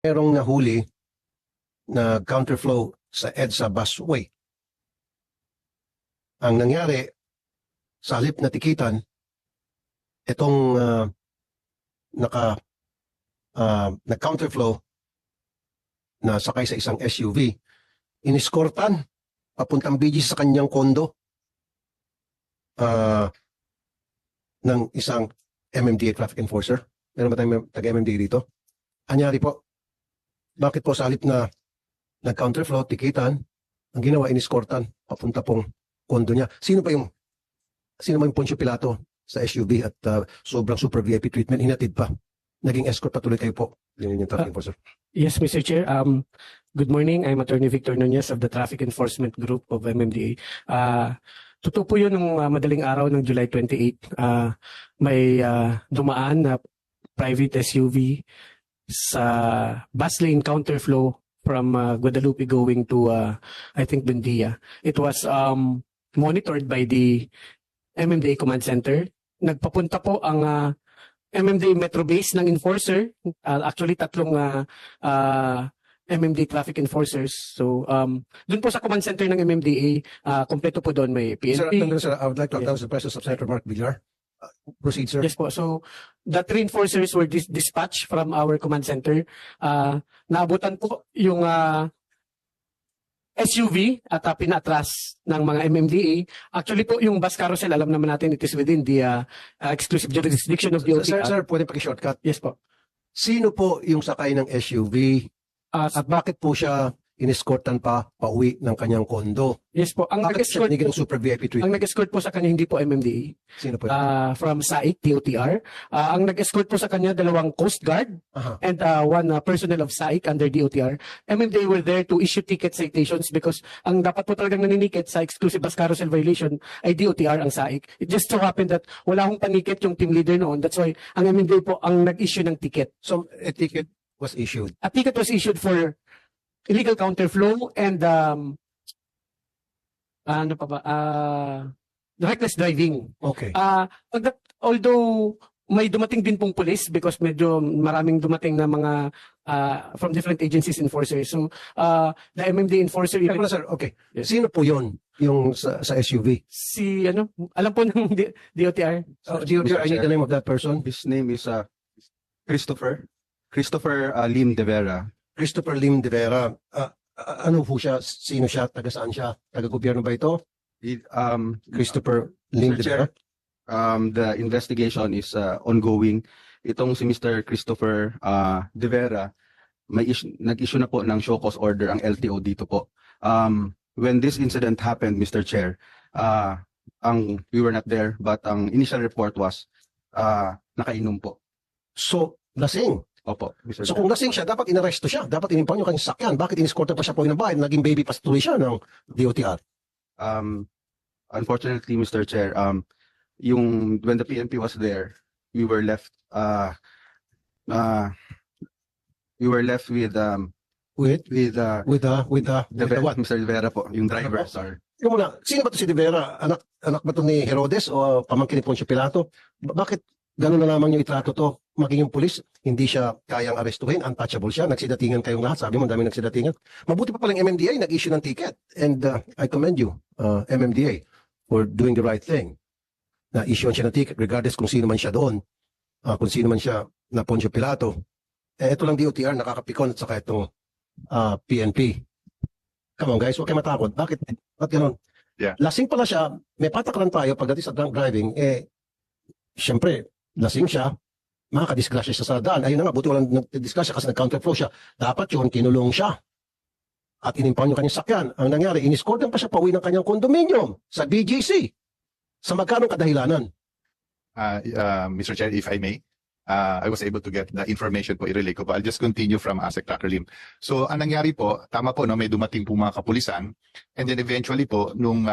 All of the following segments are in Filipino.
merong nahuli na counterflow sa EDSA busway. Ang nangyari, sa halip na tikitan, itong nag-counterflow na sakay sa isang SUV, iniskortan papuntang BGC sa kanyang kondo ng isang MMDA traffic enforcer. Meron ba tayong taga-MMDA dito? Anyari po, bakit po sa halip na nag-counterflow, tikitan, ang ginawa, iniskortan papunta pong kondo niya? Sino ba yung Poncio Pilato sa SUV at sobrang super VIP treatment, hinatid pa? Naging escort patuloy kayo po, yung traffic enforcer. Yes, Mr. Chair. Good morning. I'm Attorney Victor Nunez of the Traffic Enforcement Group of MMDA. Totoo po yun nung madaling araw ng July 28. May dumaan na private SUV sa bus lane counterflow from Guadalupe going to, I think, Buendia. It was monitored by the MMDA Command Center. Nagpapunta po ang MMDA Metro Base ng enforcer. Actually, tatlong MMDA traffic enforcers. So, dun po sa Command Center ng MMDA, kompleto po doon may PNP. Sir, I would like to announce the presence of Senator Mark Villar. Proceed, sir. Yes po. So, the three enforcers were dispatched from our Command Center. Naabutan po yung SUV at pinatras ng mga MMDA. Actually po, yung bus carousel, alam naman natin, it is within the exclusive jurisdiction of the OTR. Sir, pwede paki-shortcut. Yes po. Sino po yung sakay ng SUV at bakit po siya inescortan pa pauwi ng kanyang kondo? Yes po. Ang Bakit siya nag-escort binigyan ng super VIP ang treatment? nag-escort po sa kanya hindi po MMDA. Sino po yun? From SAIC, DOTR. Ang nag-escort po sa kanya dalawang Coast Guard Aha. and one personnel of SAIC under DOTR. MMDA were there to issue ticket citations because ang dapat po talagang naninikit sa exclusive bus carousel violation ay DOTR ang SAIC. It just so happened that wala akong panikit yung team leader noon. That's why ang MMDA po ang nag-issue ng ticket. So, a ticket was issued. A ticket was issued for illegal counterflow and ano pa ba? Reckless driving. Okay. Although may dumating din pong police because medyo maraming dumating na mga from different agencies enforcers. So the MMDA enforcer Kaya pala, sir, okay. Yes. Sino po yun? Yung sa SUV? si alam po ng DOTR. DOTR, I need the name of that person. His name is Christopher Lim de Vera. Christopher Lim de Vera. Ano po siya? Sino siya? Taga saan siya? Taga-gobyerno ba ito? Christopher Lim de Mr. Vera? The investigation is ongoing. Itong si Mr. Christopher de Vera, nag-issue na po ng show cause order ang LTO dito po. When this incident happened, Mr. Chair, we were not there, but ang initial report was nakainom po. So, lasing. Opo, Mr. So Chair. kung lasing siya, dapat inaresto siya. Dapat inimpan yung kanyang sakyan. Bakit iniskortan pa siya po ng bahay? Naging baby pa tuloy siya ng DOTR. Unfortunately, Mr. Chair, when the PNP was there, we were left with what? Mr. De Vera po, yung driver, sir. Yung muna, sino ba to si De Vera? Anak ba to ni Herodes o pamangkin ni Poncio Pilato? Bakit gano'n na lamang yung itrato to? Maging yung pulis, hindi siya kayang arestuhin, untouchable siya, nagsidatingan kayong lahat, sabi mo, dami nagsidatingan. Mabuti pa palang MMDA, nag-issue ng ticket. And I commend you, MMDA, for doing the right thing. Na-issue siya ng ticket, regardless kung sino man siya doon, kung sino man siya na Poncio Pilato. Ito lang DOTR, nakakapikon, at saka itong PNP. Come on guys, huwag kayo matakot. Bakit gano'n? Yeah. Lasing pala siya, may patakaran tayo pagdating sa drunk driving, syempre, lasing siya, makakadisgrasya siya sa daan. Ayun na nga, buti walang nagdisgrasya kasi nag-counterflow siya. Dapat yun, kinulong siya. At inimpound yung kanyang sakyan. Ang nangyari, iniskortan pa siya pauwi ng kanyang condominium sa BGC. Sa magkanong kadahilanan? Mr. Chair, if I may, I was able to get the information po, i-relay ko po. I'll just continue from ASEC Dr. Lim. So, ang nangyari po, tama po, no, may dumating po mga kapulisan. And then eventually po, nung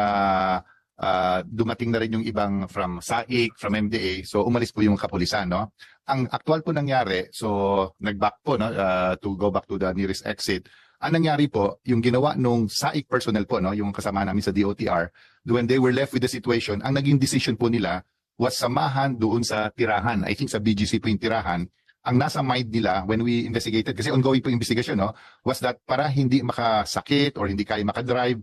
dumating na rin yung ibang from SAIC, from MDA, so umalis po yung kapulisan, no? Ang actual po nangyari, so nag-back po, no, to go back to the nearest exit. Ang nangyari po, yung ginawa nung SAIC personnel po, no, yung kasama namin sa DOTR, when they were left with the situation, ang naging decision po nila was samahan doon sa tirahan. I think sa BGC po yung tirahan ang nasa mind nila when we investigated, kasi ongoing po investigation, no, was that para hindi makasakit or hindi kaya makadrive,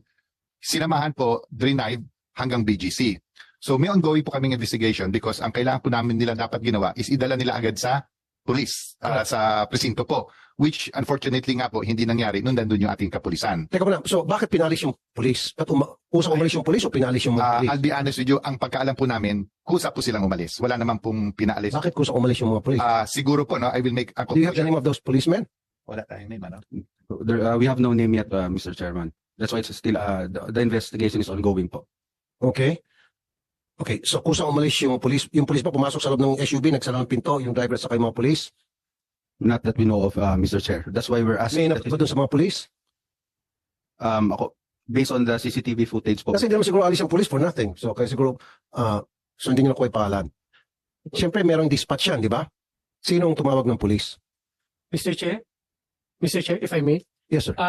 sinamahan po, drive hanggang BGC. So may ongoing po kaming investigation because ang kailangan po namin nila dapat ginawa is idala nila agad sa police, sa presinto po, which unfortunately nga po hindi nangyari nung nandun yung ating kapulisan. Teka muna, so bakit pinalis yung pulis? Ba't usang umalis yung pulis o pinalis yung mga pulis? I'll be honest with you, ang pagkaalam po namin, kusa po silang umalis. Wala naman pong pinaalis. Bakit kusang umalis yung mga pulis? Siguro po, no, I will make a Do you have the conclusion. name of those policemen? Wala tayong name, ano? We have no name yet, Mr. Chairman. That's why it's still the investigation is ongoing po. Okay. Okay, so kusang umalis yung pulis ba pumasok sa loob ng SUV, nagsara ng pinto, yung driver sa mga pulis? Not that we know of, Mr. Chair. That's why we're May asking. inapit ba doon sa mga pulis? Ako, based on the CCTV footage po. Kasi hindi naman siguro alis yung pulis for nothing. So kaya siguro sundin nyo na ko yung pangalan. Siyempre merong dispatch yan, di ba? Sinong tumawag ng pulis? Mr. Chair, if I may. Yes, sir.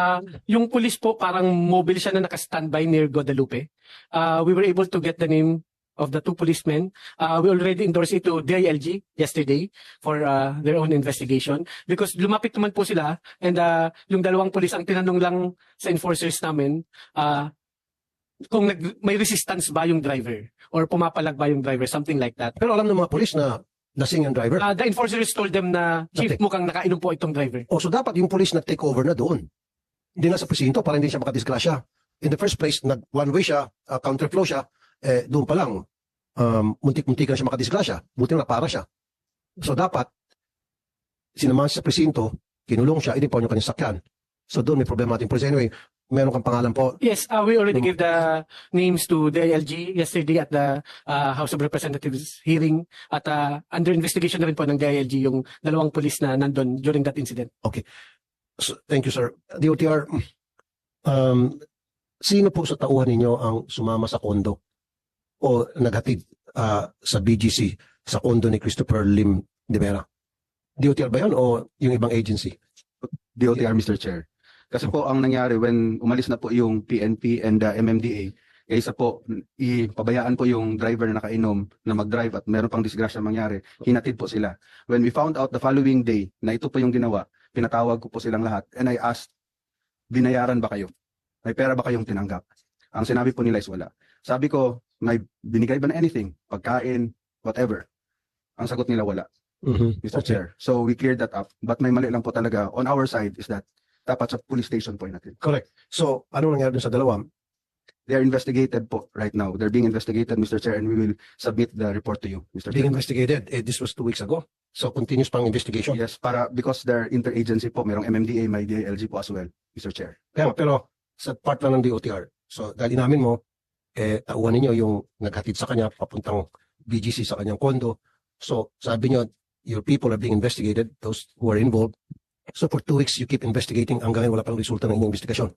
Yung police po, parang mobile siya na naka-standby near Guadalupe. We were able to get the name of the two policemen. We already endorsed it to DILG yesterday for their own investigation because lumapit naman po sila and yung dalawang police ang tinanong lang sa enforcers namin kung may resistance ba yung driver or pumapalag ba yung driver, something like that. Pero alam ng mga pulis na lasing ang driver. The enforcers told them na, Chief, Nothing. mukhang nakainom po itong driver. O so dapat yung pulis nag-take over na doon. Hindi na sa presinto para hindi siya makadisgrasya. In the first place, one way siya, counterflow siya, doon pa lang, muntik-muntik na siya makadisgrasya. Buti na para siya. So dapat, sinamahan siya sa presinto, kinulong siya, hindi pa yung kanyang sakyan. So doon may problema natin. Pero anyway, meron kang pangalan po. Yes, we already gave the names to the DILG yesterday at the House of Representatives hearing at under investigation na rin po ng DILG yung dalawang police na nandun during that incident. So, thank you, sir. DOTR, sino po sa tauhan ninyo ang sumama sa kondo o naghatid sa BGC sa kondo ni Christopher Lim de Vera? DOTR ba yun o yung ibang agency? DOTR, Mr. Chair. Kasi po ang nangyari when umalis na po yung PNP and MMDA, kaysa po ipabayaan po yung driver na nakainom na mag-drive at meron pang disgrasya mangyari, hinatid po sila. When we found out the following day na ito po yung ginawa, pinatawag ko po silang lahat and I asked, binayaran ba kayo? May pera ba kayong tinanggap? Ang sinabi po nila is wala. Sabi ko, may binigay ba na anything? Pagkain, whatever. Ang sagot nila wala, Mr. Okay. Chair. So we cleared that up. But may mali lang po talaga on our side is that dapat sa police station po natin. Correct. So, ano nangyari dun sa dalawa? They are investigated po right now. They're being investigated, Mr. Chair, and we will submit the report to you, Mr. Being Chair. investigated. This was 2 weeks ago. So, continuous pang investigation. Yes, because they're interagency po, merong MMDA, may DILG po as well, Mr. Chair. Kaya, pero sa part lang ng DOTR. So, dahil inamin mo, tauhan ninyo yung naghatid sa kanya papuntang BGC sa kanyang kondo. So, sabi nyo, your people are being investigated, those who are involved. So, for 2 weeks, you keep investigating hanggang ngayon wala pang resulta ng inyong investigasyon.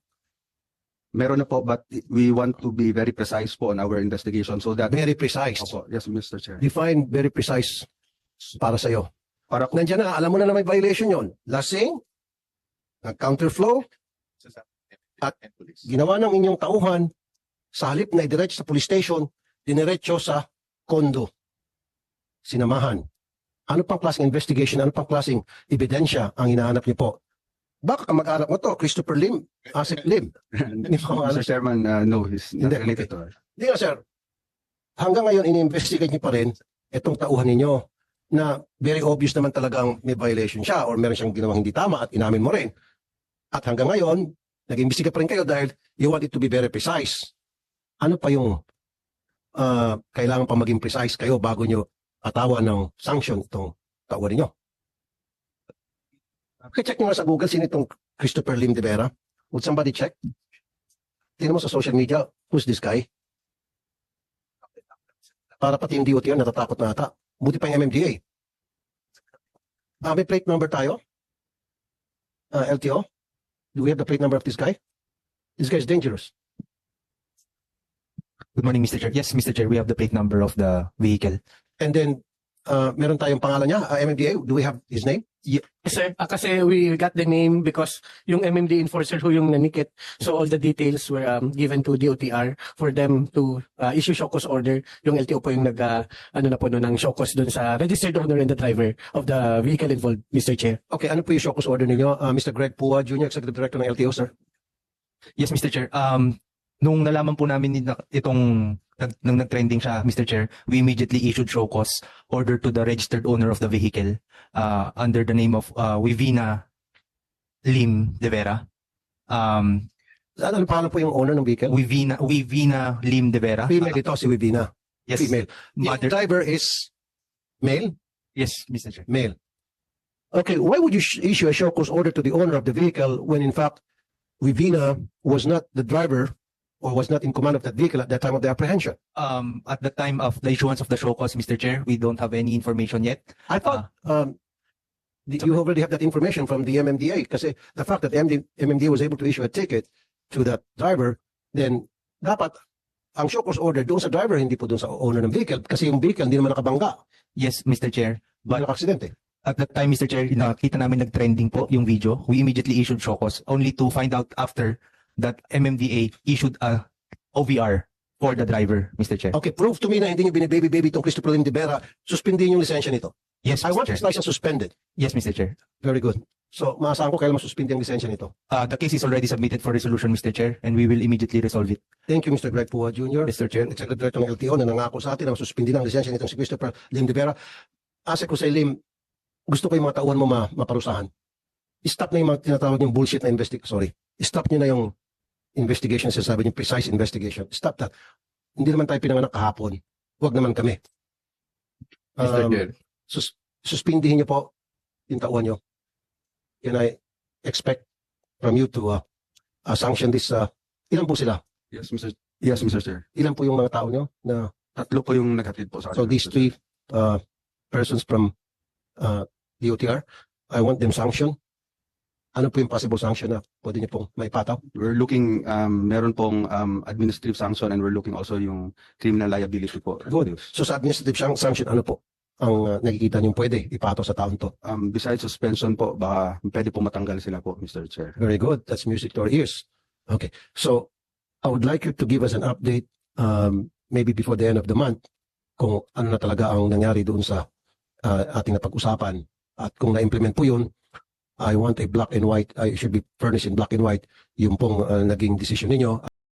Meron na po, but we want to be very precise po on our investigation so that... Very precise. Opo, yes, Mr. Chair. Define very precise para sa'yo. Para Nandiyan na, alam mo na may violation yon. Lasing, nag-counterflow, At ginawa ng inyong tauhan, sa halip na idiretso sa police station, diniretso sa kondo. Sinamahan. Ano pang klaseng investigation, ano pang klaseng ebidensya ang hinahanap niyo po? Baka kamag-anak mo to, Christopher Lim, Asik Lim. Hindi mo kamag-anak. Mr. Chairman, no, he's not Hindi, related to us. Hindi nga, sir. Hanggang ngayon, ini-investigate niyo pa rin itong tauhan ninyo na very obvious naman talagang may violation siya or meron siyang ginawang hindi tama at inamin mo rin. At hanggang ngayon, nag-imbestiga pa rin kayo dahil you want it to be very precise. Ano pa yung kailangan pa maging precise kayo bago nyo atawan ng sanction itong tauhan ninyo? Check nyo nga sa Google sino itong Christopher Lim de Vera. Would somebody check? Tingnan mo sa social media, who's this guy? Para pati yung DOTR natatakot na ata. Buti pa yung MMDA. May plate number tayo? LTO? Do we have the plate number of this guy? This guy is dangerous. Good morning, Mr. Chair. Yes, Mr. Chair, we have the plate number of the vehicle. And then, meron tayong pangalan niya, MMDA. Do we have his name? Sir, kasi we got the name because yung MMD enforcer who yung nanikit. So all the details were given to DOTR for them to issue show cause order. Yung LTO po yung ano na po no, ng show cause dun sa registered owner and the driver of the vehicle involved, Mr. Chair. Okay, ano po yung show cause order ninyo? Mr. Greg Pua Jr., Executive Director ng LTO, sir. Yes, Mr. Chair. Nung nalaman po namin itong nung nag-trending siya, Mr. Chair, we immediately issued show cause order to the registered owner of the vehicle under the name of Wivina Lim De Vera. Ano pangalan po yung owner ng vehicle? Wivina Lim De Vera. Female ito, si Wivina. Yes, Female. The mother. driver is male? Yes, Mr. Chair. Male. Okay, why would you issue a show cause order to the owner of the vehicle when in fact Wivina was not the driver or was not in command of that vehicle at the time of the apprehension? At the time of the issuance of the show cause, Mr. Chair, we don't have any information yet. I thought you already have that information from the MMDA kasi the fact that MMDA was able to issue a ticket to that driver, then dapat ang show cause order doon sa driver, hindi po doon sa owner ng vehicle kasi yung vehicle hindi naman nakabangga, Yes, Mr. Chair. hindi But naka-aksidente. at that time, Mr. Chair, nakita namin nag-trending po yung video. We immediately issued show cause only to find out after that MMDA issued a OVR for the driver, Mr. Chair. Okay, prove to me na hindi nyo binibaby-baby itong Christopher Lim De Vera, suspindihin yung lisensya nito. Yes, I Mr. want Chair. this license suspended. Yes, Mr. Chair. Very good. So, maasahan ko kailan masuspindi ang lisensya nito. The case is already submitted for resolution, Mr. Chair, and we will immediately resolve it. Thank you, Mr. Greg Pua Jr., Mr. Chair. Executive Director ng LTO na nangako sa atin na masuspindi ng lisensya nitong si Christopher Lim De Vera. Asa ko sa Lim, gusto ko yung mga tauhan mo maparusahan. Stop na yung mga tinatawag yung bullshit na Stop nyo na yung investigation, sasabi yung precise investigation. Stop that. Hindi naman tayo pinanganak kahapon. Huwag naman kami. Mr. Chair. Suspindihin nyo po yung tauhan nyo. Can I expect from you to sanction this? Ilan po sila? Yes, Mr. Chair. Ilan po yung mga tao nyo na Tatlo po yung naghatid po sa so akin, these Mr. three persons from DOTR, I want them sanctioned. Ano po yung possible sanction na pwede niyo pong maipataw? We're looking, meron pong administrative sanction and we're looking also yung criminal liability po. Good. So sa administrative sanction, ano po ang nakikita niyo pwede ipataw sa taon to? Besides suspension po, baka pwede po matanggal sila po, Mr. Chair. Very good. That's music to our ears. Okay. So I would like you to give us an update maybe before the end of the month kung ano na talaga ang nangyari doon sa ating napag-usapan. At kung na-implement po yun, I want a black and white, I should be furnished in black and white yung pong naging decision ninyo